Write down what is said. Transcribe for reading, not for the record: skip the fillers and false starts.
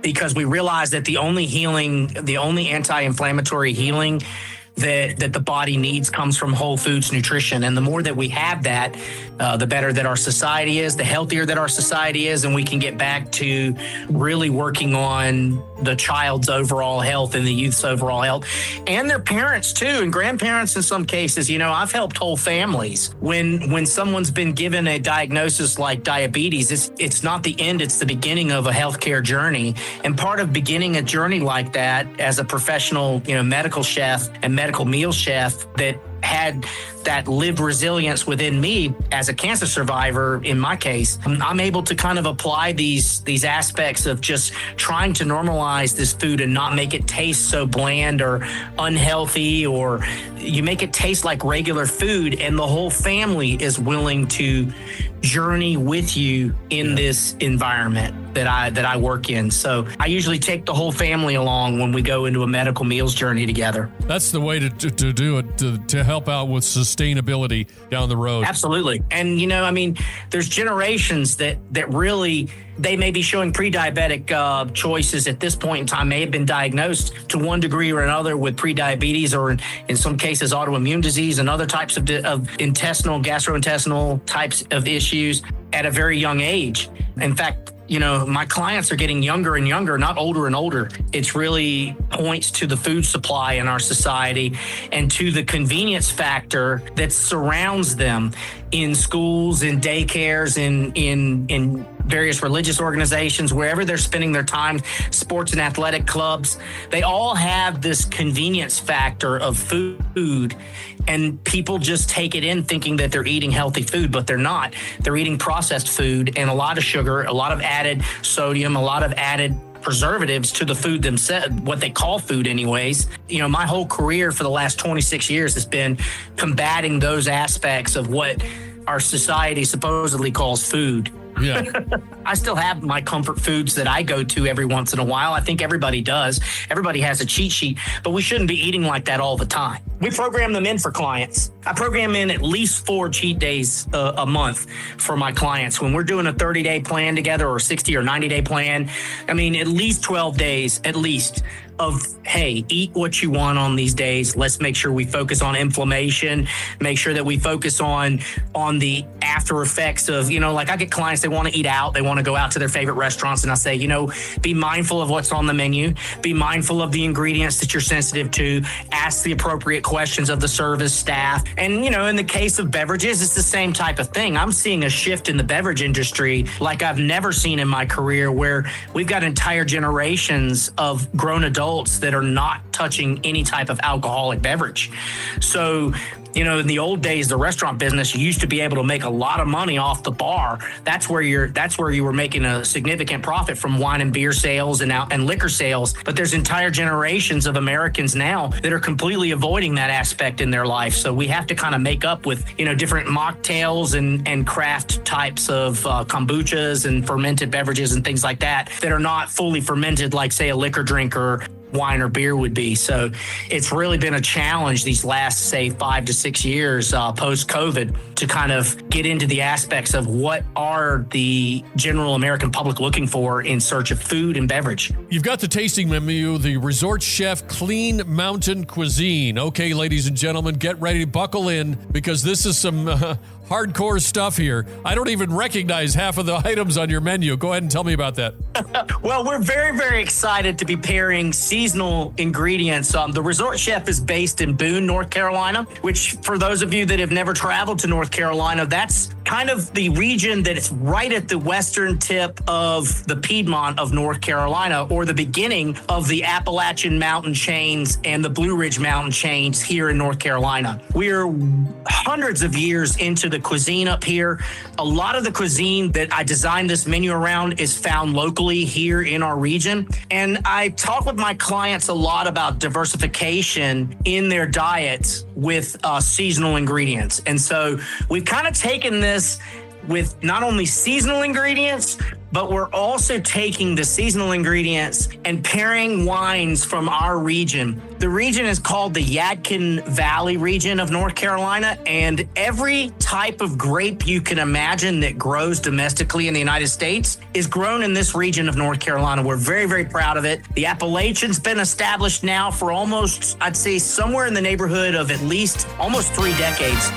because we realize that the only anti-inflammatory healing that the body needs comes from whole foods nutrition. And the more that we have that, the better that our society is, the healthier that our society is, and we can get back to really working on the child's overall health and the youth's overall health and their parents too, and grandparents in some cases. I've helped whole families when someone's been given a diagnosis like diabetes. It's not the end, it's the beginning of a healthcare journey. And part of beginning a journey like that as a professional, medical chef and medical meal chef that had that lived resilience within me as a cancer survivor, in my case, I'm able to kind of apply these aspects of just trying to normalize this food and not make it taste so bland or unhealthy, or you make it taste like regular food, and the whole family is willing to journey with you in this environment that I work in. So I usually take the whole family along when we go into a medical meals journey together. That's the way to do it, to help out with sustainability down the road. Absolutely. And, there's generations that really, they may be showing pre-diabetic choices at this point in time, may have been diagnosed to one degree or another with pre-diabetes, or in some cases autoimmune disease and other types of gastrointestinal types of issues at a very young age. In fact, my clients are getting younger and younger, not older and older. It's really points to the food supply in our society and to the convenience factor that surrounds them in schools, in daycares, in various religious organizations, wherever they're spending their time, sports and athletic clubs. They all have this convenience factor of food, and people just take it in thinking that they're eating healthy food, but they're not. They're eating processed food and a lot of sugar, a lot of added sodium, a lot of added preservatives to the food themselves, what they call food anyways. My whole career for the last 26 years has been combating those aspects of what our society supposedly calls food. Yeah. I still have my comfort foods that I go to every once in a while. I think everybody does. Everybody has a cheat sheet, but we shouldn't be eating like that all the time. We program them in for clients. I program in at least 4 cheat days a month for my clients. When we're doing a 30-day plan together, or 60 or 90-day plan, at least 12 days, at least, of, hey, eat what you want on these days. Let's make sure we focus on inflammation, make sure that we focus on the after effects of, like I get clients, they want to eat out, they want to go out to their favorite restaurants, and I say, be mindful of what's on the menu, be mindful of the ingredients that you're sensitive to, ask the appropriate questions of the service staff. And, in the case of beverages, it's the same type of thing. I'm seeing a shift in the beverage industry like I've never seen in my career, where we've got entire generations of grown adults that are not touching any type of alcoholic beverage. So, in the old days, the restaurant business, you used to be able to make a lot of money off the bar. That's where you were making a significant profit from wine and beer sales and liquor sales. But there's entire generations of Americans now that are completely avoiding that aspect in their life. So we have to kind of make up with, different mocktails and craft types of kombuchas and fermented beverages and things like that are not fully fermented like, say, a liquor drink or wine or beer would be. So it's really been a challenge these last, say, 5 to 6 years post-COVID to kind of get into the aspects of what are the general American public looking for in search of food and beverage. You've got the tasting menu, the Resort Chef Clean Mountain Cuisine. Okay, ladies and gentlemen, get ready to buckle in, because this is some hardcore stuff here. I don't even recognize half of the items on your menu. Go ahead and tell me about that. Well, we're very, very excited to be pairing seasonal ingredients. The Resort Chef is based in Boone, North Carolina, which, for those of you that have never traveled to North Carolina, that's kind of the region that is right at the western tip of the Piedmont of North Carolina, or the beginning of the Appalachian Mountain chains and the Blue Ridge Mountain chains here in North Carolina. We're hundreds of years into the cuisine up here. A lot of the cuisine that I designed this menu around is found locally here in our region. And I talk with my clients a lot about diversification in their diets with seasonal ingredients. And so we've kind of taken this with not only seasonal ingredients, but we're also taking the seasonal ingredients and pairing wines from our region The region is called the Yadkin Valley region of North Carolina, and every type of grape you can imagine that grows domestically in the United States is grown in this region of North Carolina. We're very, very proud of it. The appellation's been established now for almost, I'd say, somewhere in the neighborhood of at least almost 3 decades.